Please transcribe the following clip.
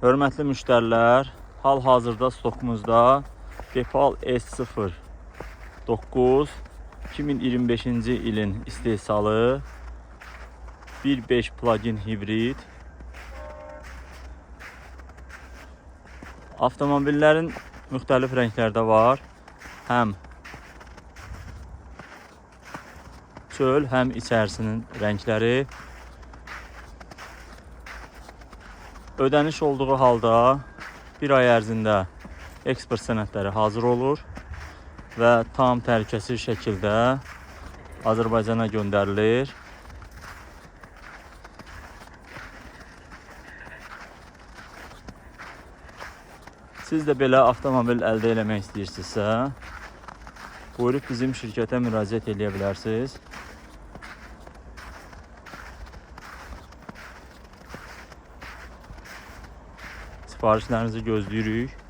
Hörmətli müştərilər, hal-hazırda stokumuzda Depal S09 2025-ci ilin istehsalı 1.5 plug-in hibrid avtomobillərin müxtəlif rənglərdə var. Həm çöl, həm içərisinin rəngləri. Ödəniş olduğu halda bir ay ərzində eksport sənədləri hazır olur və tam təhlükəsiz şəkildə Azərbaycana göndərilir. Siz də belə avtomobil əldə eləmək istəyirsinizsə, buyurub bizim şirkətə müraciət edə bilərsiniz. Sifarişlərinizi gözləyirik.